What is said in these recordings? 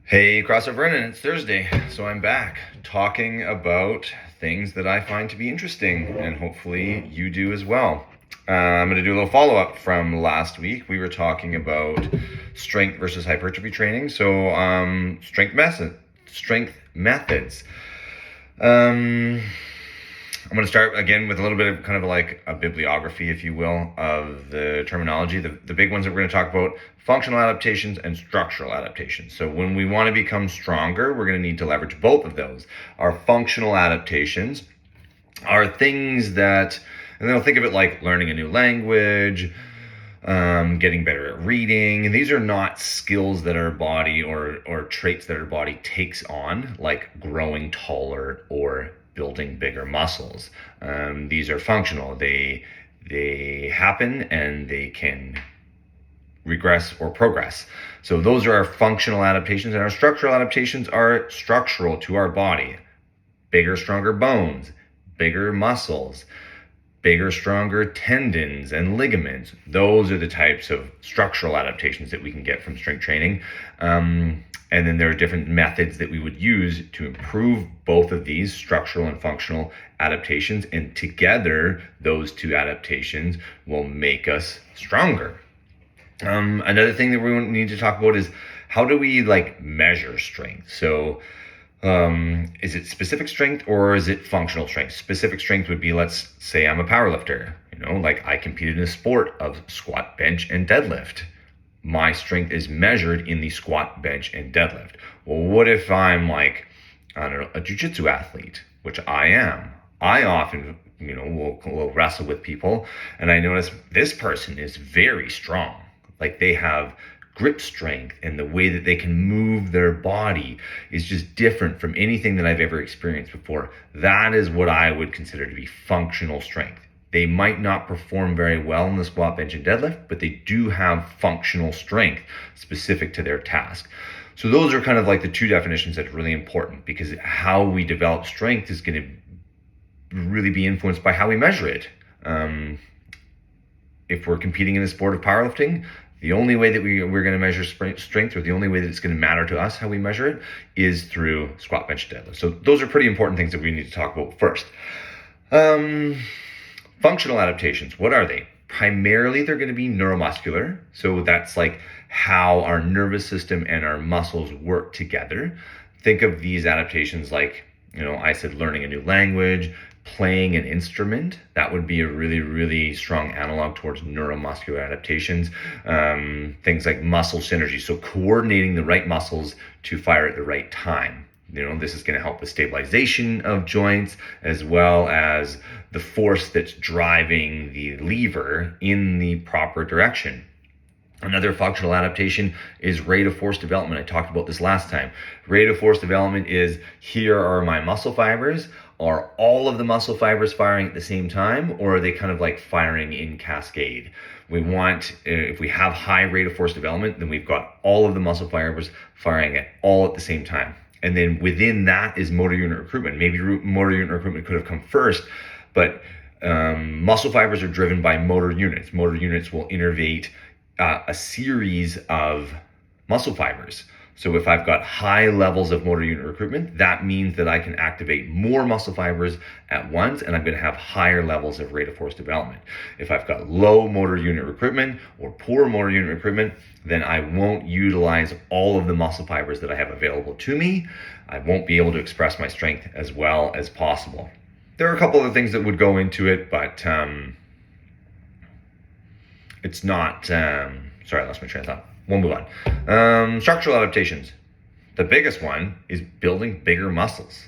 Hey, crossover in, and it's Thursday, so I'm back talking about things that I find to be interesting, and hopefully you do as well. I'm going to do a little follow-up from last week. We were talking about strength versus hypertrophy training, so strength methods. I'm going to start again with a little bit of kind of like a bibliography, if you will, of the terminology. The big ones that we're going to talk about: functional adaptations and structural adaptations. So when we want to become stronger, we're going to need to leverage both of those. Our functional adaptations are things that, and then think of it like learning a new language, getting better at reading. And these are not skills that our body or traits that our body takes on, like growing taller or building bigger muscles. These are functional. They happen and they can regress or progress. So those are our functional adaptations, and our structural adaptations are structural to our body. Bigger, stronger bones, bigger muscles, bigger, stronger tendons and ligaments. Those are the types of structural adaptations that we can get from strength training. And then there are different methods that we would use to improve both of these structural and functional adaptations. And together, those two adaptations will make us stronger. Another thing that we need to talk about is, how do we measure strength? So is it specific strength or is it functional strength? Specific strength would be, let's say I'm a powerlifter, I competed in a sport of squat, bench, and deadlift. My strength is measured in the squat, bench, and deadlift. Well, what if I'm a jiu-jitsu athlete, which I am? I often, will wrestle with people, and I notice this person is very strong. They have grip strength, and the way that they can move their body is just different from anything that I've ever experienced before. That is what I would consider to be functional strength. They might not perform very well in the squat, bench, and deadlift, but they do have functional strength specific to their task. So those are kind of the two definitions that are really important, because how we develop strength is going to really be influenced by how we measure it. If we're competing in the sport of powerlifting, the only way that we're going to measure strength, or the only way that it's going to matter to us how we measure it, is through squat, bench, deadlift. So those are pretty important things that we need to talk about first. Functional adaptations, what are they? Primarily, they're going to be neuromuscular. So that's how our nervous system and our muscles work together. Think of these adaptations I said learning a new language, playing an instrument. That would be a really, really strong analog towards neuromuscular adaptations. Things like muscle synergy, so coordinating the right muscles to fire at the right time. This is going to help with stabilization of joints, as well as the force that's driving the lever in the proper direction. Another functional adaptation is rate of force development. I talked about this last time. Rate of force development is, here are my muscle fibers. Are all of the muscle fibers firing at the same time, or are they kind of firing in cascade? We want, if we have high rate of force development, then we've got all of the muscle fibers firing at the same time. And then within that is motor unit recruitment. Maybe motor unit recruitment could have come first, but muscle fibers are driven by motor units. Motor units will innervate a series of muscle fibers. So if I've got high levels of motor unit recruitment, that means that I can activate more muscle fibers at once, and I'm going to have higher levels of rate of force development. If I've got low motor unit recruitment or poor motor unit recruitment, then I won't utilize all of the muscle fibers that I have available to me. I won't be able to express my strength as well as possible. There are a couple of things that would go into it, but it's not, sorry, I lost my train of thought. We'll move on. Structural adaptations. The biggest one is building bigger muscles.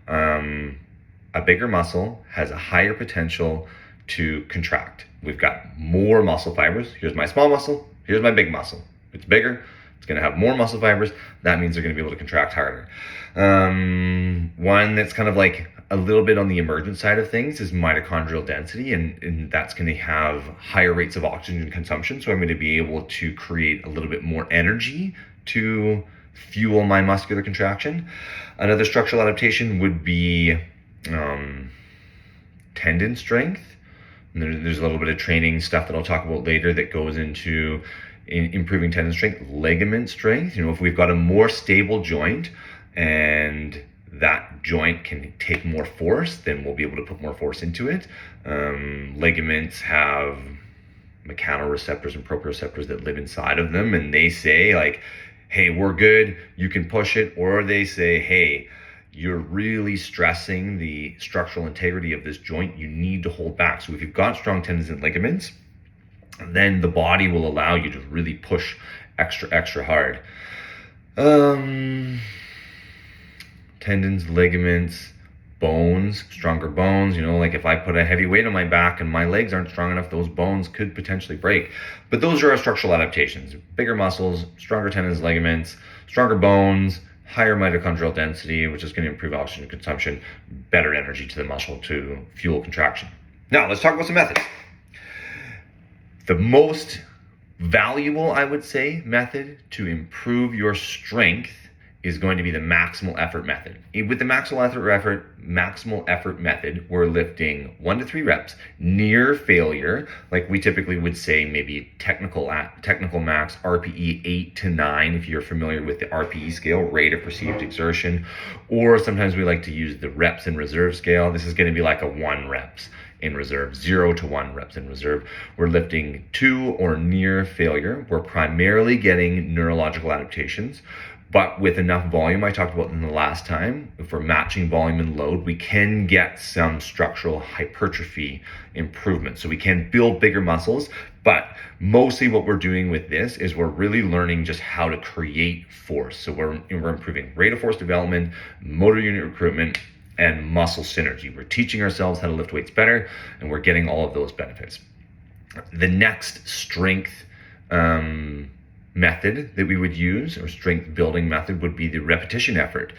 A bigger muscle has a higher potential to contract. We've got more muscle fibers. Here's my small muscle. Here's my big muscle. It's bigger. It's going to have more muscle fibers. That means they're going to be able to contract harder. One that's kind of a little bit on the emergent side of things is mitochondrial density, and that's going to have higher rates of oxygen consumption. So I'm going to be able to create a little bit more energy to fuel my muscular contraction. Another structural adaptation would be tendon strength. And there's a little bit of training stuff that I'll talk about later that goes into in improving tendon strength, ligament strength. If we've got a more stable joint and that joint can take more force, then we'll be able to put more force into it. Ligaments have mechanoreceptors and proprioceptors that live inside of them, and they say like, hey, we're good, you can push it. Or they say, hey, you're really stressing the structural integrity of this joint, you need to hold back. So if you've got strong tendons and ligaments, then the body will allow you to really push extra hard. Tendons, ligaments, bones, stronger bones. Like if I put a heavy weight on my back and my legs aren't strong enough, those bones could potentially break. But those are our structural adaptations: bigger muscles, stronger tendons, ligaments, stronger bones, higher mitochondrial density, which is going to improve oxygen consumption, better energy to the muscle to fuel contraction. Now let's talk about some methods. The most valuable, I would say, method to improve your strength is going to be the maximal effort method. With the maximal effort method, we're lifting 1 to 3 reps near failure, like we typically would say maybe technical max RPE 8 to 9, if you're familiar with the RPE scale, rate of perceived exertion, or sometimes we like to use the reps in reserve scale. This is going to be like a 1 reps in reserve, 0 to 1 reps in reserve. We're lifting 2 or near failure. We're primarily getting neurological adaptations, but with enough volume, I talked about in the last time, if we're matching volume and load, we can get some structural hypertrophy improvement. So we can build bigger muscles, but mostly what we're doing with this is we're really learning just how to create force. So we're improving rate of force development, motor unit recruitment, and muscle synergy. We're teaching ourselves how to lift weights better, and we're getting all of those benefits. The next strength method that we would use, or strength building method, would be the repetition effort.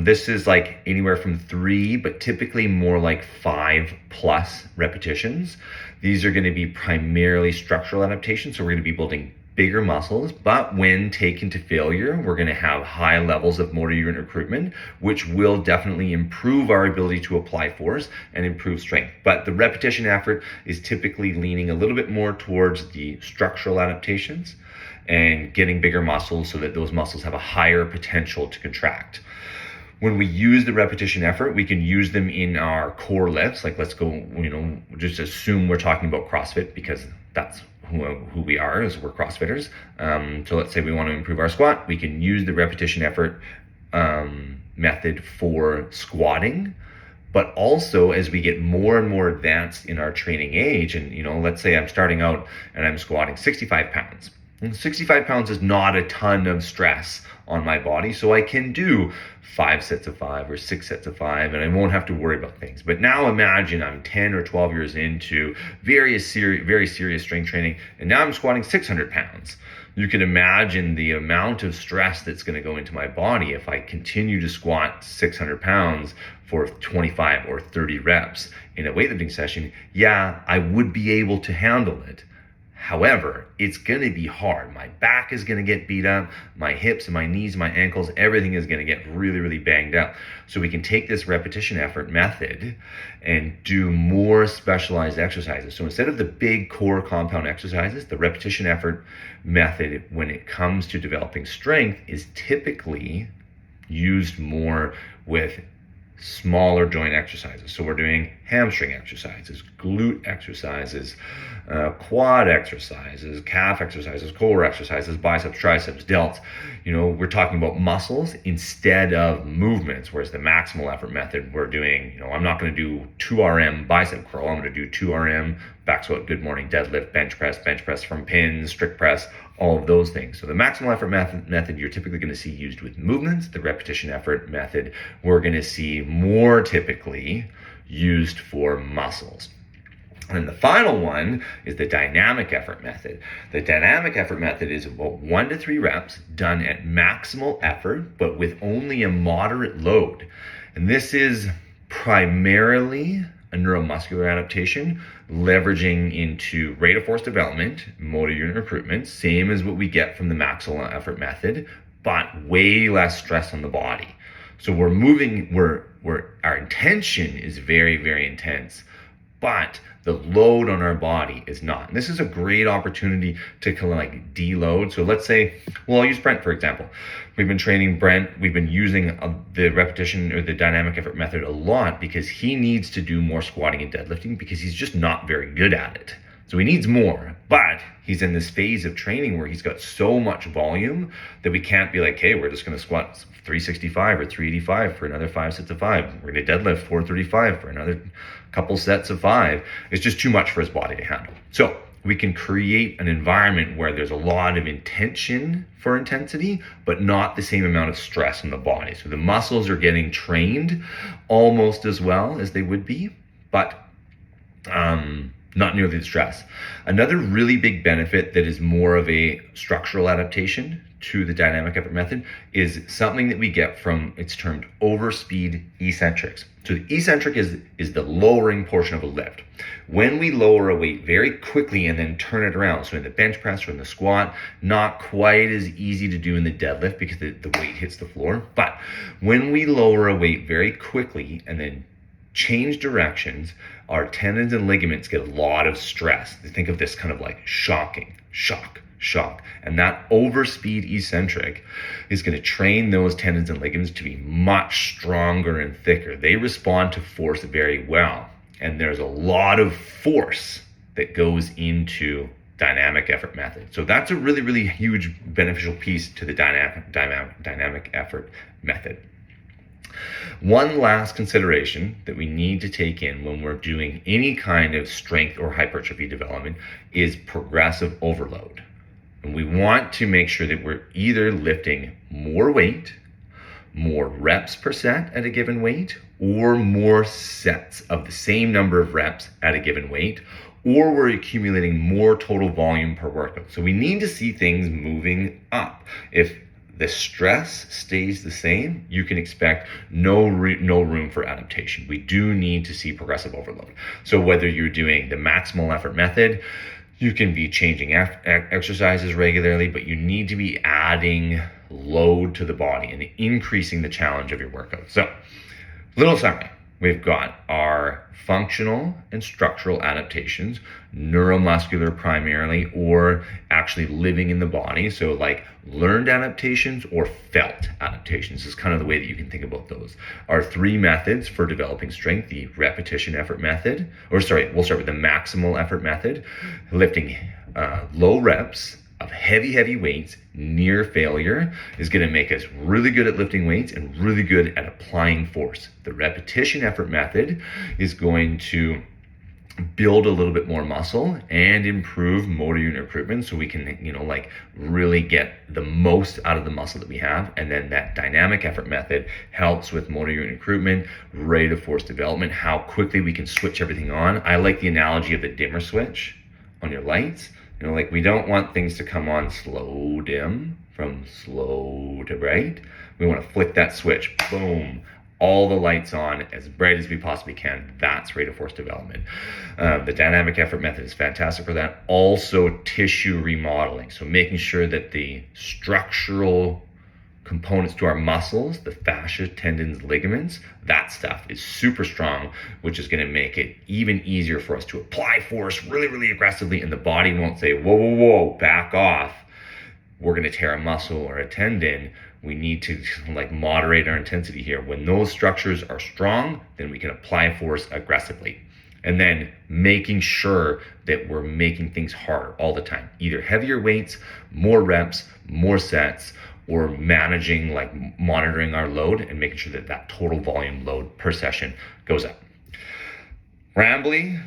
This is like anywhere from 3, but typically more like 5+ repetitions. These are going to be primarily structural adaptations, so we're going to be building bigger muscles, but when taken to failure, we're going to have high levels of motor unit recruitment, which will definitely improve our ability to apply force and improve strength. But the repetition effort is typically leaning a little bit more towards the structural adaptations and getting bigger muscles so that those muscles have a higher potential to contract. When we use the repetition effort, we can use them in our core lifts. Like let's go, just assume we're talking about CrossFit, because that's who we are, is we're CrossFitters. So let's say we want to improve our squat. We can use the repetition effort method for squatting. But also as we get more and more advanced in our training age, and let's say I'm starting out and I'm squatting 65 pounds. And 65 pounds is not a ton of stress on my body, so I can do 5 sets of 5 or 6 sets of 5, and I won't have to worry about things. But now imagine I'm 10 or 12 years into very serious strength training, and now I'm squatting 600 pounds. You can imagine the amount of stress that's going to go into my body if I continue to squat 600 pounds for 25 or 30 reps in a weightlifting session. Yeah, I would be able to handle it. However, it's going to be hard. My back is going to get beat up, my hips and my knees, my ankles, everything is going to get really banged up. So we can take this repetition effort method and do more specialized exercises. So instead of the big core compound exercises, the repetition effort method, when it comes to developing strength, is typically used more with smaller joint exercises. So we're doing hamstring exercises, glute exercises, quad exercises, calf exercises, core exercises, biceps, triceps, delts. We're talking about muscles instead of movements. Whereas the maximal effort method, we're doing, I'm not going to do 2RM bicep curl. I'm going to do 2RM back squat, good morning, deadlift, bench press from pins, strict press, all of those things. So the maximal effort method you're typically going to see used with movements. The repetition effort method we're going to see more typically used for muscles. And the final one is the dynamic effort method. The dynamic effort method is about 1 to 3 reps done at maximal effort, but with only a moderate load. And this is primarily a neuromuscular adaptation, leveraging into rate of force development, motor unit recruitment, same as what we get from the maximal effort method, but way less stress on the body. So we're moving, our intention is very intense, but the load on our body is not. And this is a great opportunity to kind of like deload. So let's say, well, I'll use Brent for example. We've been training Brent. We've been using the repetition or the dynamic effort method a lot because he needs to do more squatting and deadlifting because he's just not very good at it. So he needs more, but he's in this phase of training where he's got so much volume that we can't be like, hey, we're just going to squat 365 or 385 for another 5 sets of 5. We're going to deadlift 435 for another couple sets of 5. It's just too much for his body to handle. So we can create an environment where there's a lot of intention for intensity, but not the same amount of stress in the body. So the muscles are getting trained almost as well as they would be, but not nearly the stress. Another really big benefit that is more of a structural adaptation to the dynamic effort method is something that we get from, it's termed overspeed eccentrics. So the eccentric is the lowering portion of a lift. When we lower a weight very quickly and then turn it around, so in the bench press or in the squat, not quite as easy to do in the deadlift because the weight hits the floor. But when we lower a weight very quickly and then change directions, our tendons and ligaments get a lot of stress. Think of this kind of like shocking, shock. And that overspeed eccentric is going to train those tendons and ligaments to be much stronger and thicker. They respond to force very well. And there's a lot of force that goes into dynamic effort method. So that's a really, really huge beneficial piece to the dynamic effort method. One last consideration that we need to take in when we're doing any kind of strength or hypertrophy development is progressive overload. And we want to make sure that we're either lifting more weight, more reps per set at a given weight, or more sets of the same number of reps at a given weight, or we're accumulating more total volume per workout. So we need to see things moving up. If the stress stays the same, you can expect no room for adaptation. We do need to see progressive overload. So whether you're doing the maximal effort method, you can be changing exercises regularly, but you need to be adding load to the body and increasing the challenge of your workout. So, little summary. We've got our functional and structural adaptations, neuromuscular primarily, or actually living in the body. So like learned adaptations or felt adaptations is kind of the way that you can think about those. Our 3 methods for developing strength: the repetition effort method, we'll start with the maximal effort method, lifting low reps of heavy weights near failure is going to make us really good at lifting weights and really good at applying force. The repetition effort method is going to build a little bit more muscle and improve motor unit recruitment so we can, really get the most out of the muscle that we have. And then that dynamic effort method helps with motor unit recruitment, rate of force development, how quickly we can switch everything on. I like the analogy of the dimmer switch on your lights. We don't want things to come on slow dim from slow to bright. We want to flick that switch, boom, all the lights on as bright as we possibly can. That's rate of force development. The dynamic effort method is fantastic for that. Also tissue remodeling. So making sure that the structural components to our muscles, the fascia, tendons, ligaments, that stuff is super strong, which is going to make it even easier for us to apply force really, really aggressively, and the body won't say, whoa, back off. We're going to tear a muscle or a tendon. We need to moderate our intensity here. When those structures are strong, then we can apply force aggressively. And then making sure that we're making things harder all the time, either heavier weights, more reps, more sets, or managing, monitoring our load and making sure that that total volume load per session goes up. Rambly,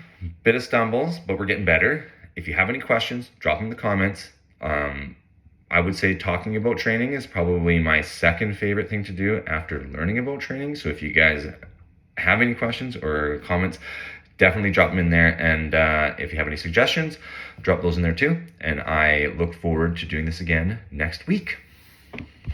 bit of stumbles, but we're getting better. If you have any questions, drop them in the comments. I would say talking about training is probably my second favorite thing to do after learning about training. So if you guys have any questions or comments, definitely drop them in there. And if you have any suggestions, drop those in there too. And I look forward to doing this again next week.